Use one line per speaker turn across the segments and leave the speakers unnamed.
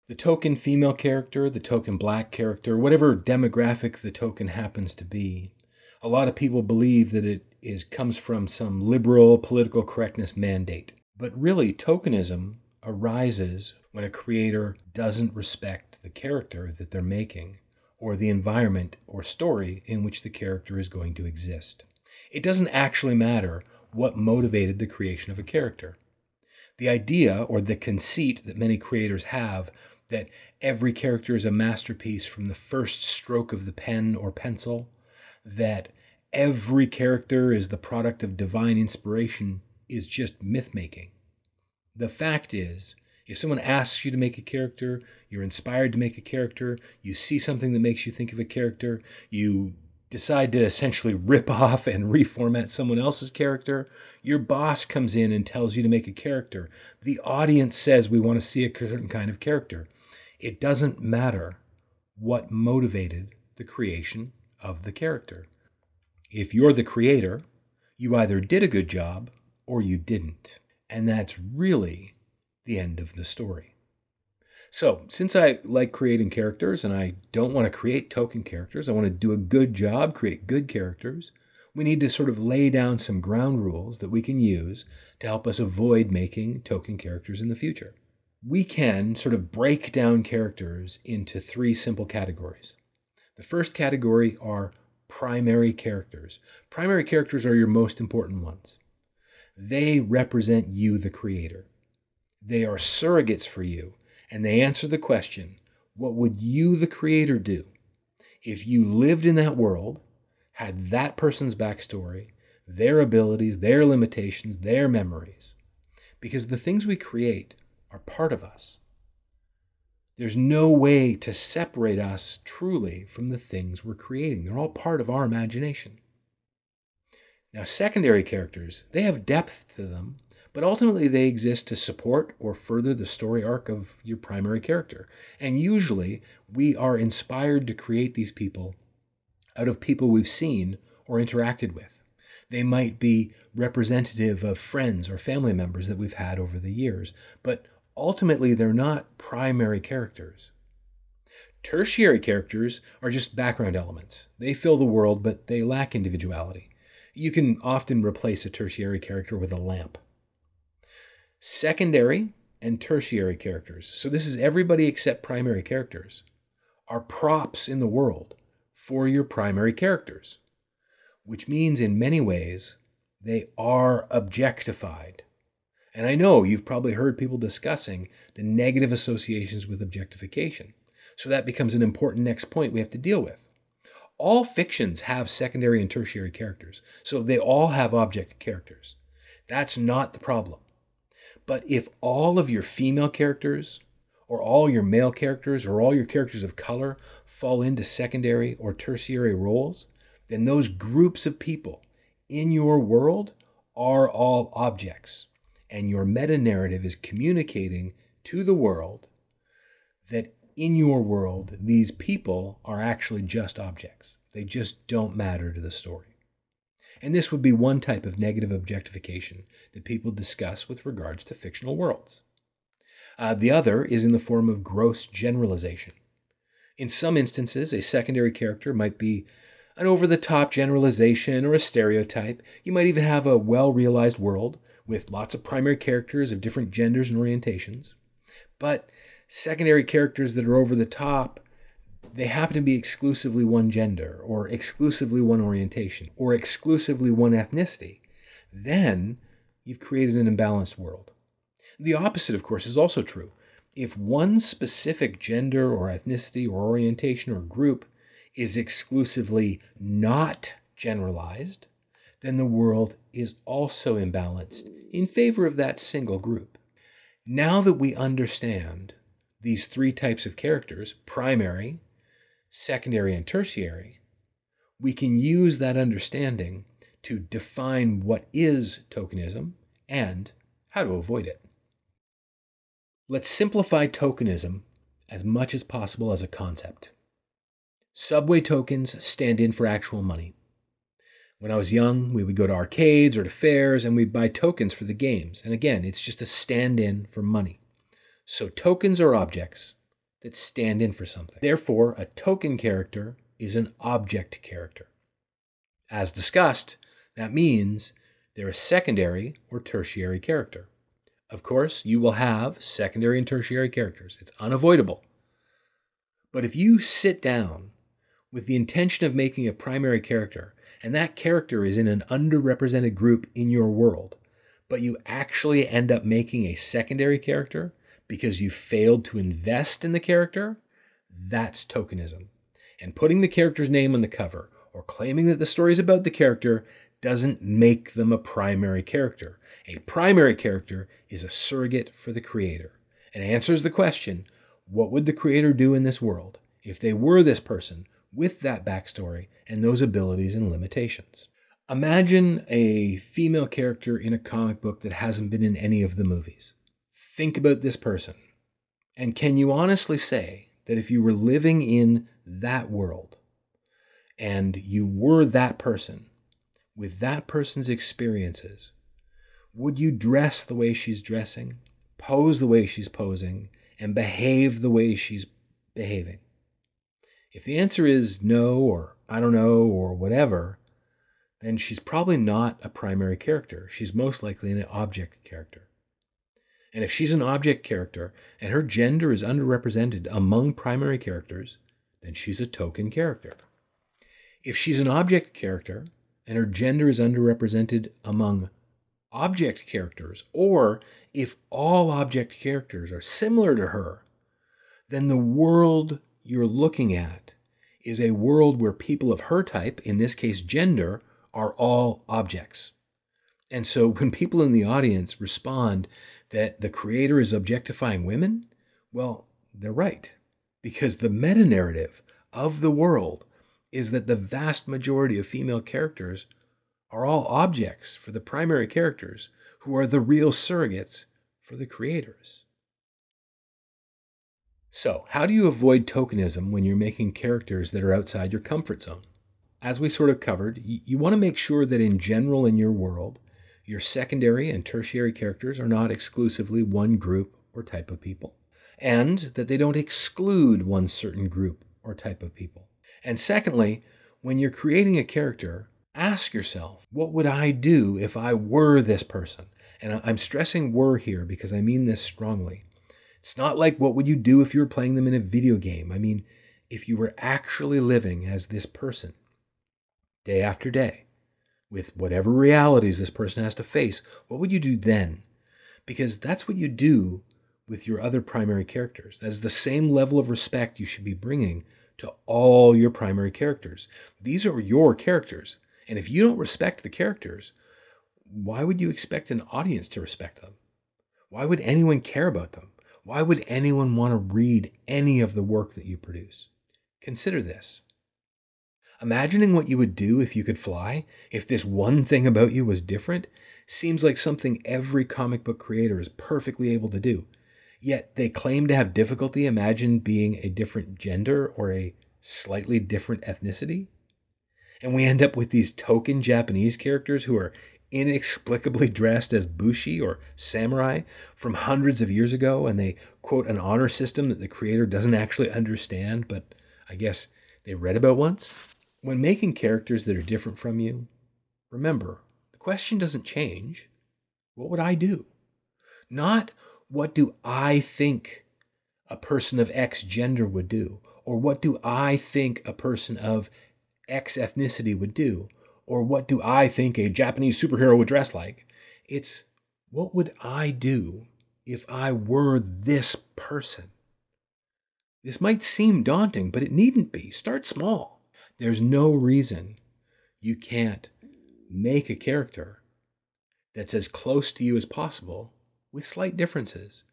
The token female character, the token black character, whatever demographic the token happens to be, a lot of people believe that comes from some liberal political correctness mandate. But really, tokenism arises when a creator doesn't respect the character that they're making or the environment or story in which the character is going to exist. It doesn't actually matter what motivated the creation of a character. The idea or the conceit that many creators have that every character is a masterpiece from the first stroke of the pen or pencil, that every character is the product of divine inspiration, is just myth-making. The fact is, if someone asks you to make a character, you're inspired to make a character, you see something that makes you think of a character, you decide to essentially rip off and reformat someone else's character, your boss comes in and tells you to make a character, the audience says we want to see a certain kind of character. It doesn't matter what motivated the creation of the character. If you're the creator, you either did a good job or you didn't. And that's really the end of the story. So, since I like creating characters and I don't want to create token characters, I want to do a good job, create good characters, we need to sort of lay down some ground rules that we can use to help us avoid making token characters in the future. We can sort of break down characters into three simple categories. The first category are primary characters. Primary characters are your most important ones. They represent you, the creator. They are surrogates for you, and they answer the question, what would you, the creator, do if you lived in that world, had that person's backstory, their abilities, their limitations, their memories? Because the things we create are part of us. There's no way to separate us truly from the things we're creating. They're all part of our imagination. Now, secondary characters, they have depth to them, but ultimately they exist to support or further the story arc of your primary character. And usually we are inspired to create these people out of people we've seen or interacted with. They might be representative of friends or family members that we've had over the years, but ultimately they're not primary characters. Tertiary characters are just background elements. They fill the world, but they lack individuality. You can often replace a tertiary character with a lamp. Secondary and tertiary characters, so this is everybody except primary characters, are props in the world for your primary characters, which means in many ways they are objectified. And I know you've probably heard people discussing the negative associations with objectification. So that becomes an important next point we have to deal with. All fictions have secondary and tertiary characters, so they all have object characters. That's not the problem. But if all of your female characters, or all your male characters, or all your characters of color fall into secondary or tertiary roles, then those groups of people in your world are all objects. And your meta-narrative is communicating to the world that in your world, these people are actually just objects. They just don't matter to the story. And this would be one type of negative objectification that people discuss with regards to fictional worlds. The other is in the form of gross generalization. In some instances, a secondary character might be an over-the-top generalization or a stereotype. You might even have a well-realized world with lots of primary characters of different genders and orientations. But secondary characters that are over the top, they happen to be exclusively one gender, or exclusively one orientation, or exclusively one ethnicity. Then you've created an imbalanced world. The opposite, of course, is also true. If one specific gender or ethnicity or orientation or group is exclusively not generalized, then the world is also imbalanced in favor of that single group. Now that we understand these three types of characters, primary, secondary, and tertiary, we can use that understanding to define what is tokenism and how to avoid it. Let's simplify tokenism as much as possible as a concept. Subway tokens stand in for actual money. When I was young, we would go to arcades or to fairs and we'd buy tokens for the games. And again, it's just a stand-in for money. So tokens are objects that stand in for something. Therefore, a token character is an object character. As discussed, that means they're a secondary or tertiary character. Of course, you will have secondary and tertiary characters. It's unavoidable. But if you sit down with the intention of making a primary character, and that character is in an underrepresented group in your world, but you actually end up making a secondary character because you failed to invest in the character, that's tokenism. And putting the character's name on the cover or claiming that the story is about the character doesn't make them a primary character. A primary character is a surrogate for the creator and answers the question, what would the creator do in this world if they were this person with that backstory and those abilities and limitations? Imagine a female character in a comic book that hasn't been in any of the movies. Think about this person. And can you honestly say that if you were living in that world and you were that person with that person's experiences, would you dress the way she's dressing, pose the way she's posing, and behave the way she's behaving? If the answer is no, or I don't know, or whatever, then she's probably not a primary character. She's most likely an object character. And if she's an object character and her gender is underrepresented among primary characters, then she's a token character. If she's an object character and her gender is underrepresented among object characters, or if all object characters are similar to her, then the world you're looking at is a world where people of her type, in this case gender, are all objects. And so when people in the audience respond that the creator is objectifying women, well, they're right. Because the meta-narrative of the world is that the vast majority of female characters are all objects for the primary characters who are the real surrogates for the creators. So, how do you avoid tokenism when you're making characters that are outside your comfort zone? As we sort of covered, you want to make sure that in general in your world, your secondary and tertiary characters are not exclusively one group or type of people, and that they don't exclude one certain group or type of people. And secondly, when you're creating a character, ask yourself, what would I do if I were this person? And I'm stressing were here because I mean this strongly. It's not like what would you do if you were playing them in a video game. I mean, if you were actually living as this person, day after day, with whatever realities this person has to face, what would you do then? Because that's what you do with your other primary characters. That is the same level of respect you should be bringing to all your primary characters. These are your characters. And if you don't respect the characters, why would you expect an audience to respect them? Why would anyone care about them? Why would anyone want to read any of the work that you produce? Consider this. Imagining what you would do if you could fly, if this one thing about you was different, seems like something every comic book creator is perfectly able to do. Yet they claim to have difficulty imagining being a different gender or a slightly different ethnicity. And we end up with these token Japanese characters who are inexplicably dressed as bushi or samurai from hundreds of years ago, and they quote an honor system that the creator doesn't actually understand, but I guess they read about once. When making characters that are different from you, remember, the question doesn't change. What would I do? Not what do I think a person of X gender would do, or what do I think a person of X ethnicity would do, or what do I think a Japanese superhero would dress like. It's what would I do if I were this person? This might seem daunting, but it needn't be. Start small. There's no reason you can't make a character that's as close to you as possible with slight differences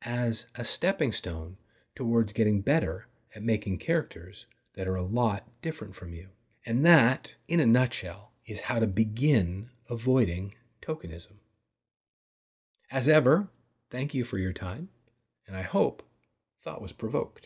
as a stepping stone towards getting better at making characters that are a lot different from you. And that, in a nutshell, is how to begin avoiding tokenism. As ever, thank you for your time, and I hope thought was provoked.